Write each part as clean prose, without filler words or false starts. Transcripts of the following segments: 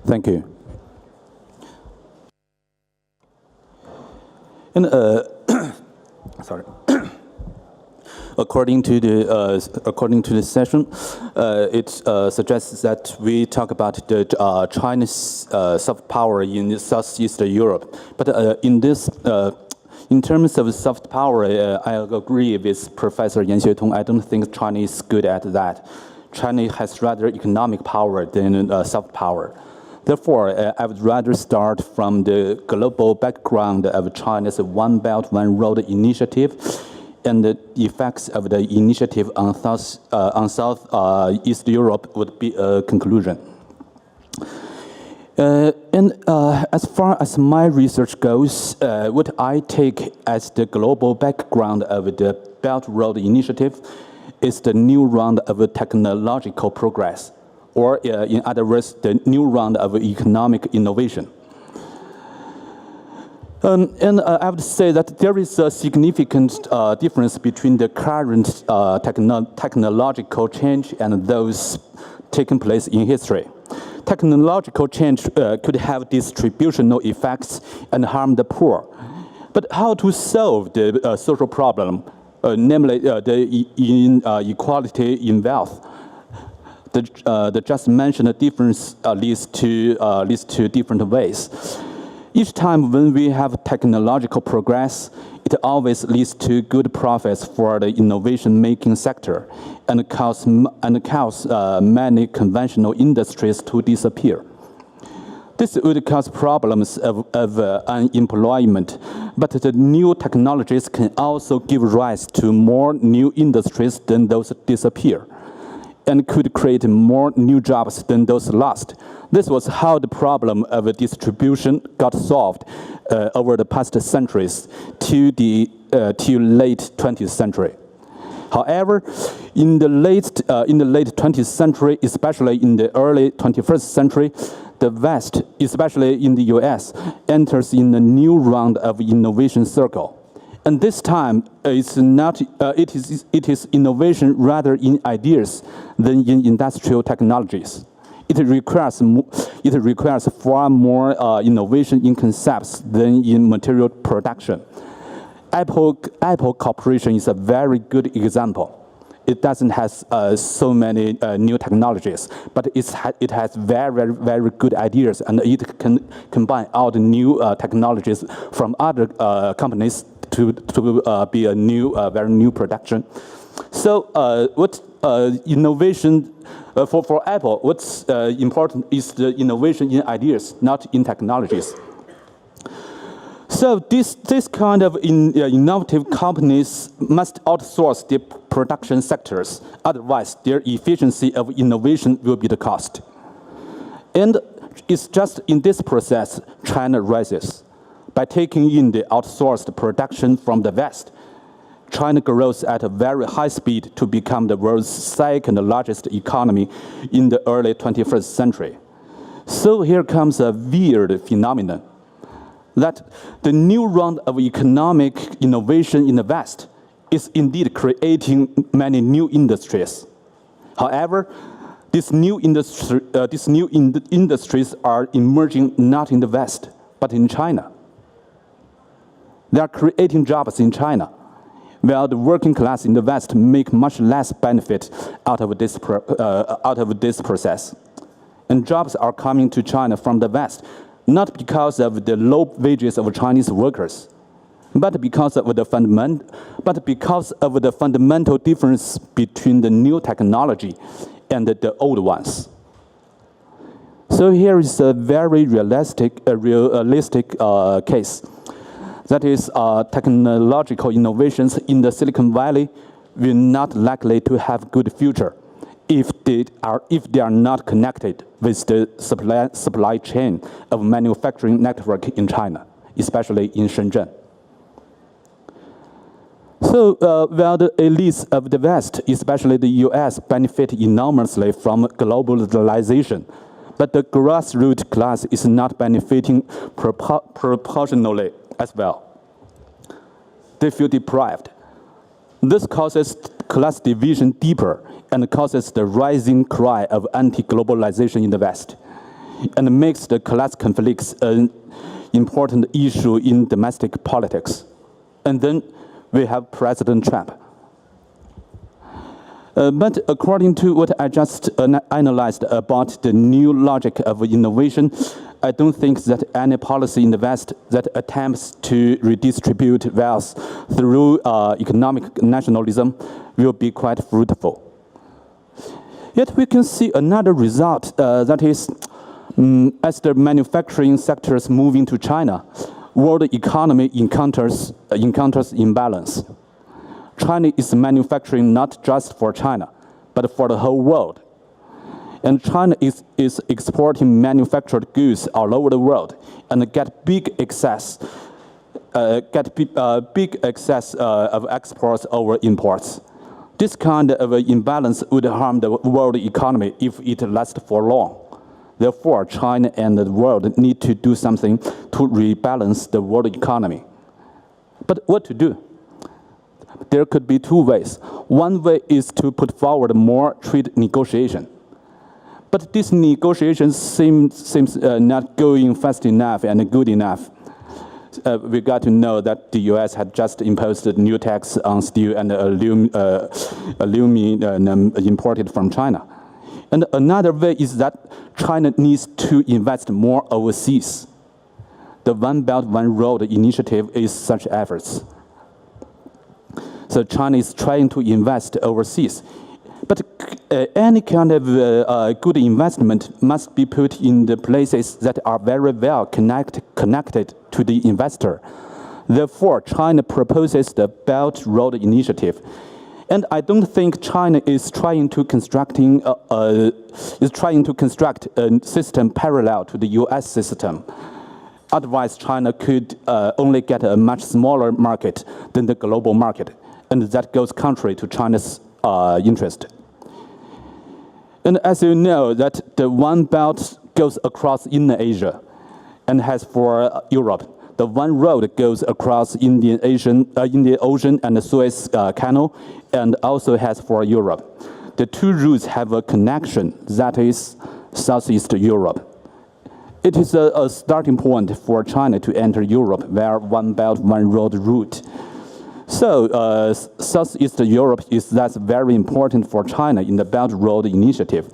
Thank you. And sorry. According to the session, it suggests that we talk about the China's soft power in Southeast Europe. But in terms of soft power, I agree with Professor Yan Xuetong. I don't think China is good at that. China has rather economic power than soft power. Therefore, I would rather start from the global background of China's One Belt, One Road initiative and the effects of the initiative on Southeast Europe would be a conclusion. As far as my research goes, what I take as the global background of the Belt Road Initiative is the new round of technological progress, or in other words, the new round of economic innovation. And I would say that there is a significant difference between the current technological change and those taking place in history. Technological change could have distributional effects and harm the poor. But how to solve the social problem, namely the inequality in wealth? The just mentioned difference leads to different ways. Each time when we have technological progress, it always leads to good profits for the innovation-making sector and cause many conventional industries to disappear. This would cause problems of unemployment, but the new technologies can also give rise to more new industries than those disappear, and could create more new jobs than those lost. This was how the problem of distribution got solved over the past centuries to late 20th century. However, in the late 20th century, especially in the early 21st century, the West, especially in the US, enters in a new round of innovation circle. And this time, it is innovation rather in ideas than in industrial technologies. It requires far more innovation in concepts than in material production. Apple Corporation is a very good example. It doesn't have so many new technologies, but it has very, very good ideas, and it can combine all the new technologies from other companies to be a new, very new production. So what innovation, for Apple, what's important is the innovation in ideas, not in technologies. So this kind of innovative companies must outsource their production sectors. Otherwise, their efficiency of innovation will be the cost. And it's just in this process China rises. By taking in the outsourced production from the West, China grows at a very high speed to become the world's second largest economy in the early 21st century. So here comes a weird phenomenon, that the new round of economic innovation in the West is indeed creating many new industries. However, these new industries are emerging not in the West, but in China. They are creating jobs in China, while the working class in the West make much less benefit out of this process. And jobs are coming to China from the West, not because of the low wages of Chinese workers, but because of the fundamental difference between the new technology and the old ones. So here is a very realistic case. That is, technological innovations in the Silicon Valley will not likely to have good future if they are not connected with the supply chain of manufacturing network in China, especially in Shenzhen. So while the elites of the West, especially the US, benefit enormously from globalization, but the grassroots class is not benefiting proportionally as well. They feel deprived. This causes class division deeper and causes the rising cry of anti-globalization in the West. and makes the class conflicts an important issue in domestic politics. And then we have President Trump. But according to what I just analyzed about the new logic of innovation, I don't think that any policy in the West that attempts to redistribute wealth through economic nationalism will be quite fruitful. Yet we can see another result, that is, as the manufacturing sectors move into China, world economy encounters imbalance. China is manufacturing not just for China, but for the whole world. And China is exporting manufactured goods all over the world and get big excess of exports over imports. This kind of imbalance would harm the world economy if it lasts for long. Therefore, China and the world need to do something to rebalance the world economy. But what to do? There could be two ways. One way is to put forward more trade negotiation. But this negotiation seems not going fast enough and good enough. We got to know that the US had just imposed a new tax on steel and aluminum imported from China. And another way is that China needs to invest more overseas. The One Belt, One Road initiative is such efforts. So China is trying to invest overseas. But any kind of good investment must be put in the places that are very well connected to the investor. Therefore, China proposes the Belt Road Initiative. And I don't think China is trying to construct a system parallel to the US system. Otherwise, China could only get a much smaller market than the global market. And that goes contrary to China's interest. And as you know, that the One Belt goes across Inner Asia and has for Europe. The One Road goes across Indian Ocean and the Suez Canal, and also has for Europe. The two routes have a connection, that is Southeast Europe. It is a starting point for China to enter Europe via One Belt, One Road route. So Southeast Europe is thus very important for China in the Belt Road Initiative.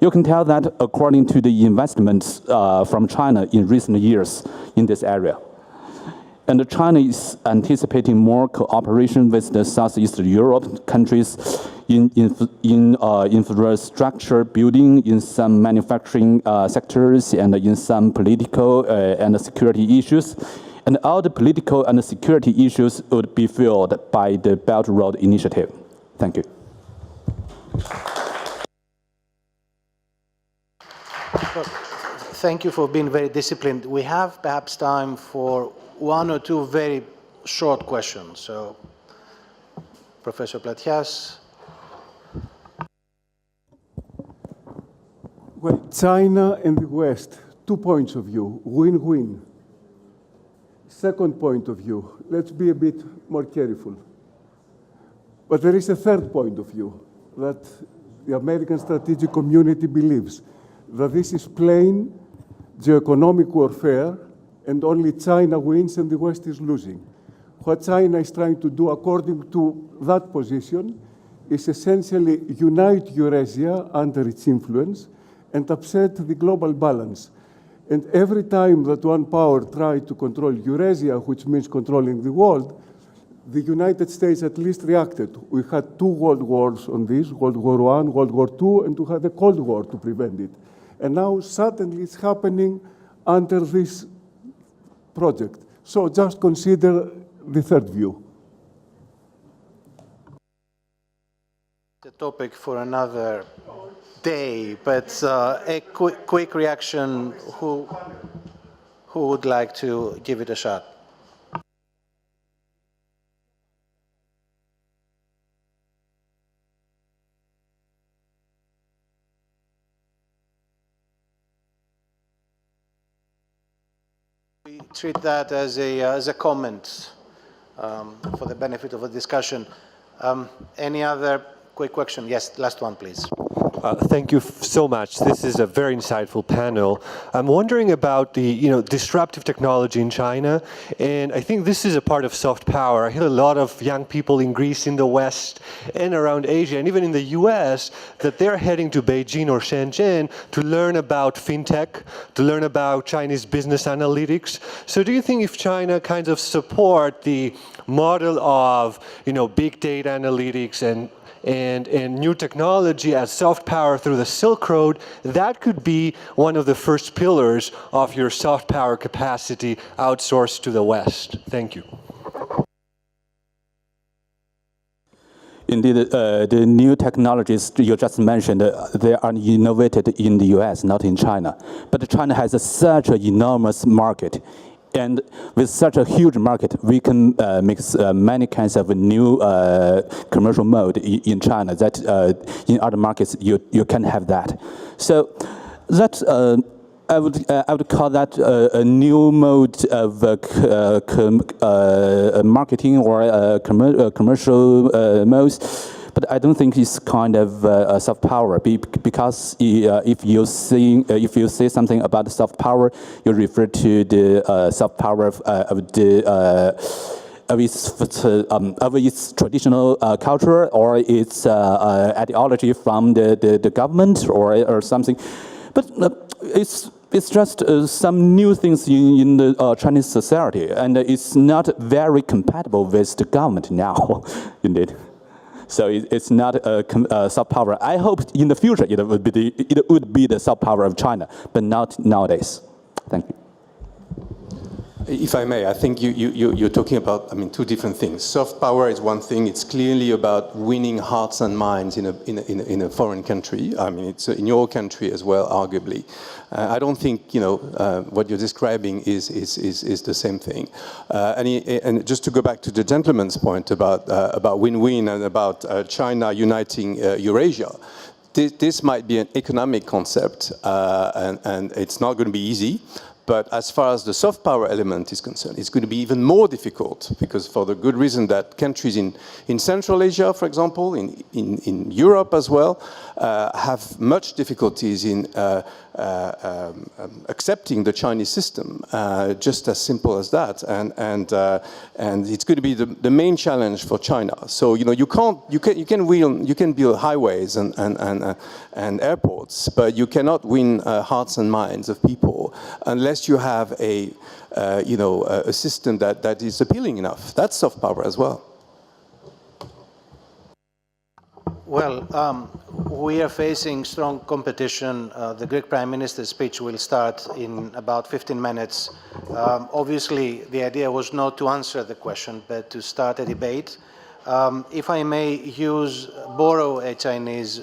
You can tell that according to the investments from China in recent years in this area. And China is anticipating more cooperation with the Southeast Europe countries in infrastructure building, in some manufacturing sectors, and in some political and security issues. And all the political and security issues would be filled by the Belt Road Initiative. Thank you. Thank you for being very disciplined. We have perhaps time for one or two very short questions. So, Professor Platias. Well, China and the West, 2 points of view, win-win. Second point of view, let's be a bit more careful. But there is a third point of view, that the American strategic community believes that this is plain geoeconomic warfare and only China wins and the West is losing. What China is trying to do, according to that position, is essentially unite Eurasia under its influence and upset the global balance. And every time that one power tried to control Eurasia, which means controlling the world, the United States at least reacted. We had 2 world wars on this, World War I, World War II, and we had the Cold War to prevent it. And now suddenly it's happening under this project. So just consider the third view. The topic for another day, but a quick reaction. Who would like to give it a shot? We treat that as a comment for the benefit of a discussion. Any other quick question? Yes, last one, please. Thank you so much. This is a very insightful panel. I'm wondering about the disruptive technology in China, and I think this is a part of soft power. I hear a lot of young people in Greece, in the West, and around Asia, and even in the US, that they're heading to Beijing or Shenzhen to learn about fintech, to learn about Chinese business analytics. So do you think if China kind of support the model of big data analytics and new technology as soft power through the Silk Road, that could be one of the first pillars of your soft power capacity outsourced to the West? Thank you. Indeed, the new technologies you just mentioned, they are innovated in the US, not in China. But China has such an enormous market. And with such a huge market, we can mix many kinds of new commercial mode in China that in other markets you can have that. So that I would call that a new mode of marketing or commercial modes. But I don't think it's kind of soft power, because if you say something about soft power, you refer to the soft power of its traditional culture or its ideology from the government or something. But it's just some new things in the Chinese society, and it's not very compatible with the government now, indeed. So it's not a soft power. I hope in the future it would be the soft power of China, but not nowadays. Thank you. If I may, I think you're talking about, two different things. Soft power is one thing. It's clearly about winning hearts and minds in a foreign country. It's in your country as well, arguably. I don't think what you're describing is the same thing. And just to go back to the gentleman's point about win-win and about China uniting Eurasia. This might be an economic concept, and it's not going to be easy. But as far as the soft power element is concerned, it's going to be even more difficult, because for the good reason that countries in Central Asia, for example, in Europe as well, have much difficulties in accepting the Chinese system, just as simple as that. And it's going to be the main challenge for China. So you can build highways and airports, but you cannot win hearts and minds of people unless you have a system that is appealing enough. That's soft power as well. Well, we are facing strong competition. The Greek Prime Minister's speech will start in about 15 minutes. Obviously, the idea was not to answer the question, but to start a debate. If I may borrow a Chinese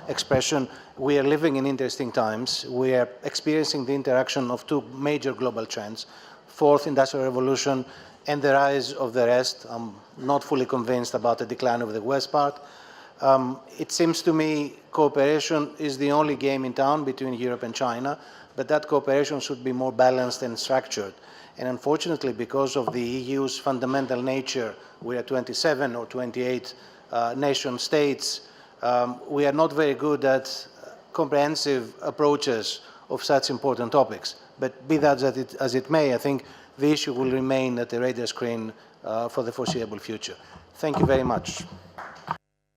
expression, we are living in interesting times. We are experiencing the interaction of two major global trends: fourth industrial revolution and the rise of the rest. I'm not fully convinced about the decline of the West part. It seems to me cooperation is the only game in town between Europe and China, but that cooperation should be more balanced and structured. And unfortunately, because of the EU's fundamental nature, we are 27 or 28 nation states, we are not very good at comprehensive approaches of such important topics. But be that as it may, I think the issue will remain at the radar screen for the foreseeable future. Thank you very much.